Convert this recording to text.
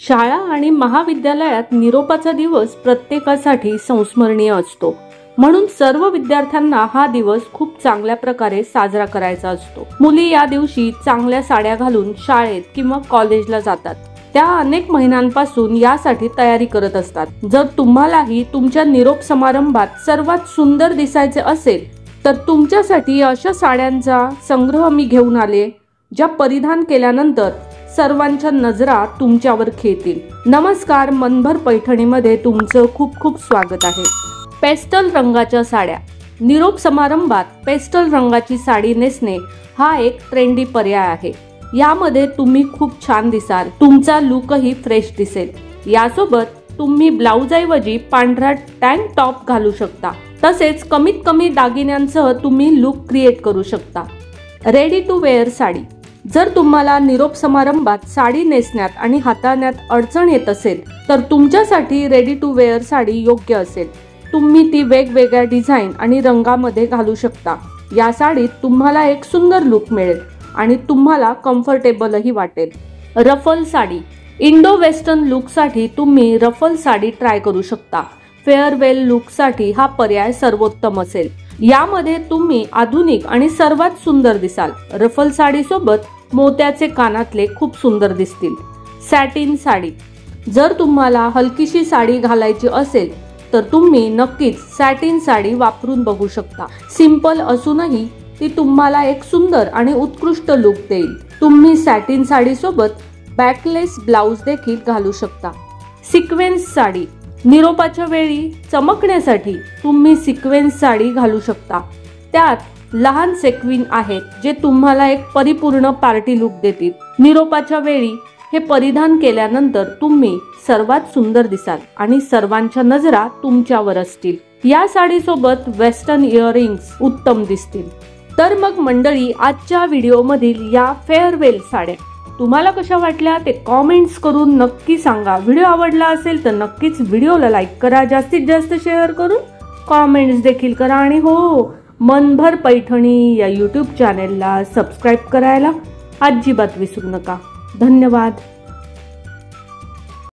शाळा आणि महाविद्यालयात निरोपाचा दिवस प्रत्येकासाठी संस्मरणीय असतो। म्हणून सर्व विद्यार्थ्यांना हा दिवस खूप चांगल्या प्रकारे साजरा करायचा असतो। मुली या दिवशी चांगल्या साड्या घालून शाळेत किंवा कॉलेजला जातात। त्या अनेक महिन्यांपासून यासाठी तयारी करत असतात। जर तुम्हालाही तुमच्या निरोप समारंभात सर्वात सुंदर दिसायचे असेल तर तुमच्यासाठी अशा साड्यांचा संग्रह मी घेऊन आले, ज्या परिधान केल्यानंतर सर्वांच्या नजरा तुमच्यावर खेळतील। नमस्कार, मनभर पैठणीमध्ये तुमचं खूप खूप स्वागत आहे। पेस्टल रंगाच्या साड्या। निरोप समारंभात पेस्टल रंगाची साडी नेसणे हा एक ट्रेंडी पर्याय आहे। यामध्ये तुम्ही खूप छान दिसाल, तुमचा लुकही फ्रेश दिसेल। यासोबत तुम्ही ब्लाउज ऐवजी पांढरा टँक टॉप घालू शकता। तसेच कमीत कमी दागिन्यांसह तुम्ही लुक क्रिएट करू शकता। Ready to wear sari. जर तुम्हाला निरोप समारंभात साडी नेसण्यात आणि हाताळण्यात अडचण येत असेल तर तुमच्यासाठी रेडी टू वेअर साडी योग्य असेल। तुम्ही ती वेगवेगळ्या डिझाईन आणि रंगामध्ये घालू शकता। या साडीत तुम्हाला एक सुंदर लुक मिळेल आणि तुम्हाला कम्फर्टेबलही वाटेल। रफल साडी। इंडो वेस्टर्न लुकसाठी तुम्ही रफल साडी ट्राय करू शकता। फेअरवेल लुकसाठी हा पर्याय सर्वोत्तम असेल। यामध्ये तुम्ही आधुनिक आणि सर्वात सुंदर दिसाल। रफल साडी सोबत मोत्याचे कानातले खूप सुंदर दिसतील। सॅटिन साडी। जर तुम्हाला हलकीशी साडी घालायची असेल तर तुम्ही नक्कीच सॅटिन साडी वापरून बघू शकता। सिंपल असूनही ती तुम्हाला एक सुंदर आणि उत्कृष्ट लुक देईल। तुम्ही सॅटिन साडी सोबत बॅकलेस ब्लाउज देखील घालू शकता। सिक्वेन्स साडी। निरोपाच्या वेळी चमकण्यासाठी तुम्ही सिक्वेन्स साडी घालू शकता। त्यात लहान सेक्विन आहेत जे तुम्हाला एक परिपूर्ण पार्टी लुक देतील। निरोपाच्या वेळी हे परिधान केल्यानंतर तुम्ही सर्वात सुंदर दिसाल आणि सर्वांच्या नजरा तुमच्यावर असतील। या साडीसोबत वेस्टर्न इयरिंग्स उत्तम दिसतील। तर मग मंडळी, आजच्या व्हिडिओमधील या फेअरवेल साड्या तुम्हाला कशा वाटल्या ते कॉमेंट्स करून नक्की सांगा। व्हिडिओ आवडला असेल तर नक्कीच व्हिडिओला लाईक करा, जास्तीत जास्त शेअर करून कॉमेंट्स देखील करा आणि हो, मनभर पैठणी या यूट्यूब चॅनेलला सबस्क्राईब करायला अजिबात विसरू नका। धन्यवाद।